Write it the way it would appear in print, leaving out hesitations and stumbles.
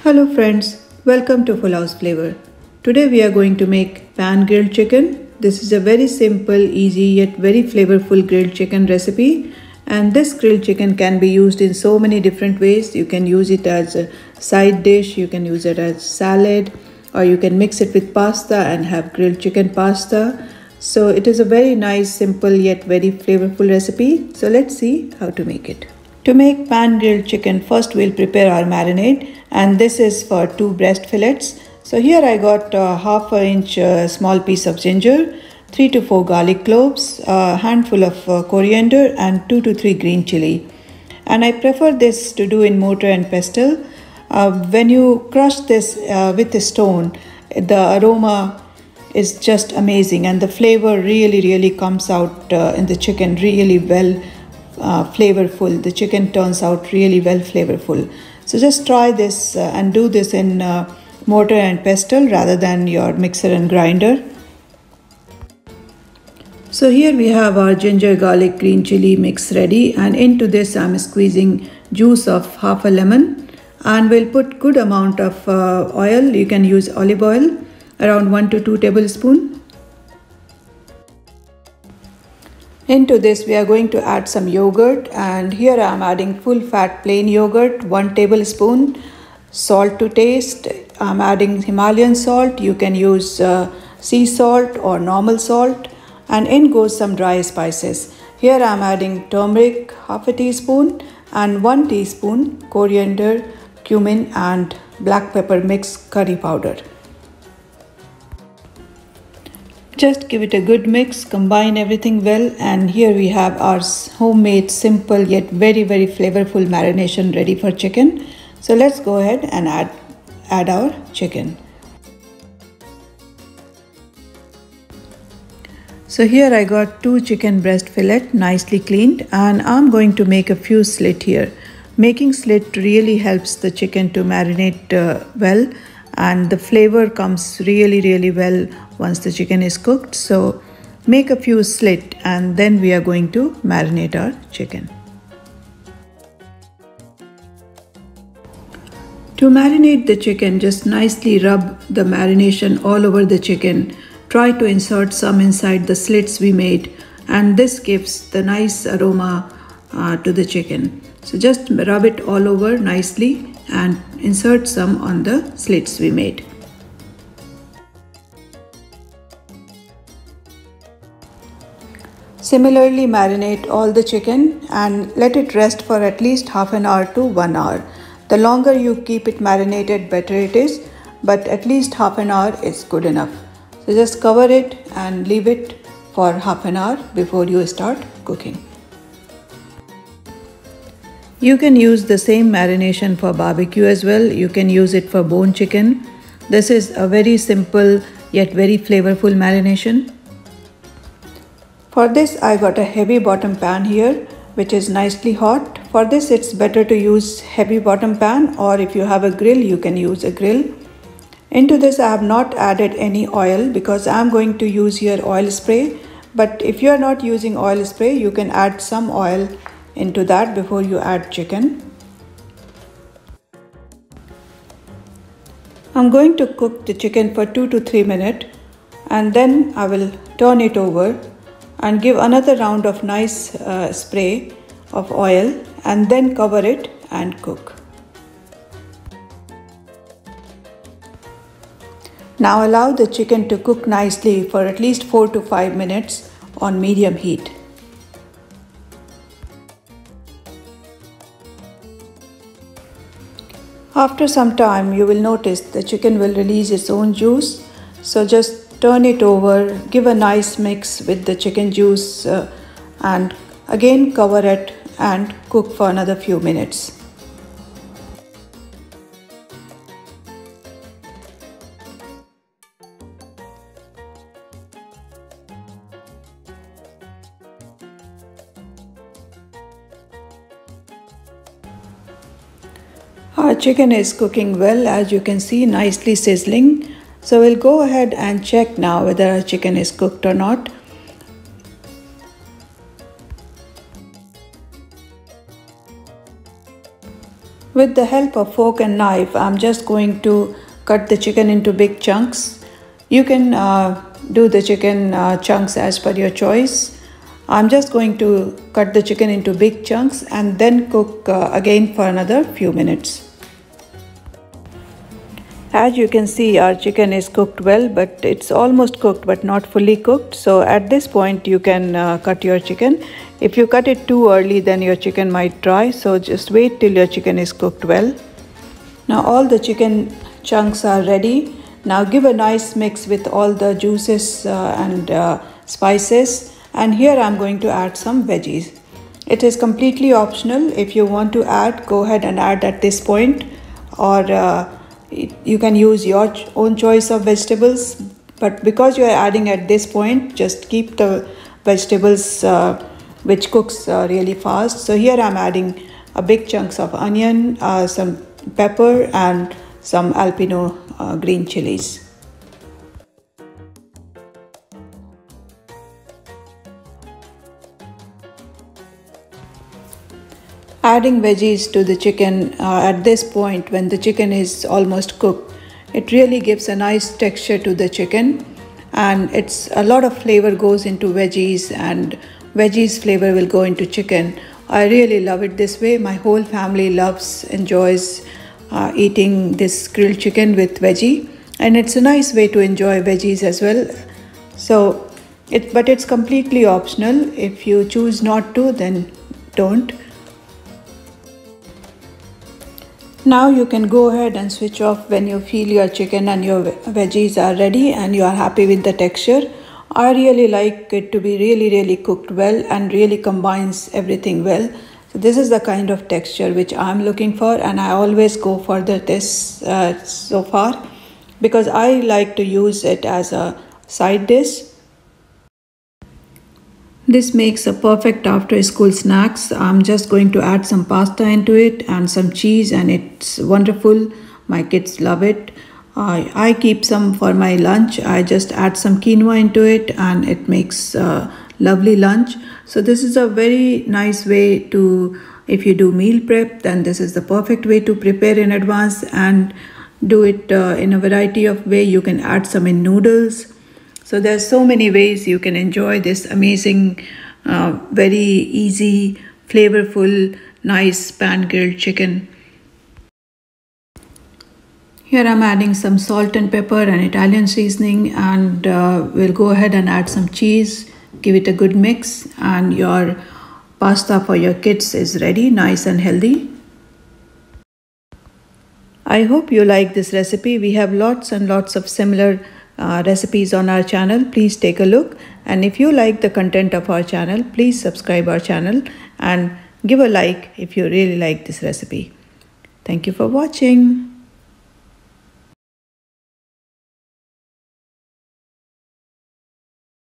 Hello friends, welcome to Full House Flavor. Today we are going to make pan grilled chicken. This is a very simple, easy yet very flavorful grilled chicken recipe, and this grilled chicken can be used in so many different ways. You can use it as a side dish, you can use it as salad, or you can mix it with pasta and have grilled chicken pasta. So it is a very nice, simple yet very flavorful recipe. So let's see how to make it. To make pan grilled chicken, first we'll prepare our marinade, and this is for 2 breast fillets. So here I got half an inch small piece of ginger, 3 to 4 garlic cloves, a handful of coriander and 2 to 3 green chili. And I prefer this to do in mortar and pestle. When you crush this with a stone, the aroma is just amazing and the flavor really comes out in the chicken really well. Flavorful. The chicken turns out really well flavorful. So just try this and do this in mortar and pestle rather than your mixer and grinder. So here we have our ginger, garlic, green chili mix ready, and into this I'm squeezing juice of half a lemon, and we'll put good amount of oil. You can use olive oil, around 1 to 2 tablespoons. Into this we are going to add some yogurt, and here I am adding full fat plain yogurt, 1 tablespoon, salt to taste. I am adding Himalayan salt. You can use sea salt or normal salt, and in goes some dry spices. Here I am adding turmeric, half a teaspoon, and 1 teaspoon coriander, cumin and black pepper mixed curry powder. Just give it a good mix, combine everything well, and here we have our homemade simple yet very flavorful marination ready for chicken. So let's go ahead and add our chicken. So here I got 2 chicken breast fillet nicely cleaned, and I'm going to make a few slit here. Making slit really helps the chicken to marinate well, and the flavor comes really well once the chicken is cooked. So make a few slit and then we are going to marinate our chicken. To marinate the chicken, just nicely rub the marination all over the chicken. Try to insert some inside the slits we made, and this gives the nice aroma to the chicken. So just rub it all over nicely and insert some on the slits we made. Similarly, marinate all the chicken and let it rest for at least half an hour to 1 hour. The longer you keep it marinated, better it is, but at least half an hour is good enough. So just cover it and leave it for half an hour before you start cooking. You can use the same marination for barbecue as well. You can use it for bone chicken. This is a very simple yet very flavorful marination. For this I got a heavy bottom pan here which is nicely hot. For this it's better to use heavy bottom pan, or if you have a grill you can use a grill. Into this I have not added any oil because I am going to use here oil spray, but if you are not using oil spray you can add some oil into that before you add chicken. I'm going to cook the chicken for 2 to 3 minutes, and then I will turn it over and give another round of nice spray of oil, and then cover it and cook. Now allow the chicken to cook nicely for at least 4 to 5 minutes on medium heat. After some time you will notice the chicken will release its own juice, so just turn it over, give a nice mix with the chicken juice and again cover it and cook for another few minutes. Our chicken is cooking well, as you can see, nicely sizzling. So we'll go ahead and check now whether our chicken is cooked or not. With the help of fork and knife, I'm just going to cut the chicken into big chunks. You can do the chicken chunks as per your choice. I'm just going to cut the chicken into big chunks and then cook again for another few minutes. As you can see, our chicken is cooked well, but it's almost cooked but not fully cooked. So at this point you can cut your chicken. If you cut it too early, then your chicken might dry, so just wait till your chicken is cooked well. Now all the chicken chunks are ready. Now give a nice mix with all the juices and spices, and here I'm going to add some veggies. It is completely optional. If you want to add, go ahead and add at this point, or you can use your own choice of vegetables, but because you are adding at this point, just keep the vegetables which cooks really fast. So here I'm adding a big chunks of onion, some pepper and some Alpino green chilies. Adding veggies to the chicken at this point, when the chicken is almost cooked, it really gives a nice texture to the chicken, and it's a lot of flavor goes into veggies and veggies flavor will go into chicken. I really love it this way. My whole family enjoys eating this grilled chicken with veggie, and it's a nice way to enjoy veggies as well. So but it's completely optional. If you choose not to, then don't. Now you can go ahead and switch off when you feel your chicken and your veggies are ready and you are happy with the texture. I really like it to be really cooked well and really combines everything well. So this is the kind of texture which I'm looking for, and I always go for this so far, because I like to use it as a side dish. This makes a perfect after school snacks. I'm just going to add some pasta into it and some cheese, and it's wonderful. My kids love it. I keep some for my lunch. I just add some quinoa into it and it makes a lovely lunch. So this is a very nice way to, if you do meal prep, then this is the perfect way to prepare in advance and do it in a variety of way. You can add some in noodles. So there's so many ways you can enjoy this amazing, very easy, flavorful, nice pan-grilled chicken. Here I'm adding some salt and pepper and Italian seasoning, and we'll go ahead and add some cheese, give it a good mix, and your pasta for your kids is ready, nice and healthy. I hope you like this recipe. We have lots and lots of similar recipes on our channel. Please take a look, and if you like the content of our channel, please subscribe our channel and give a like if you really like this recipe. Thank you for watching.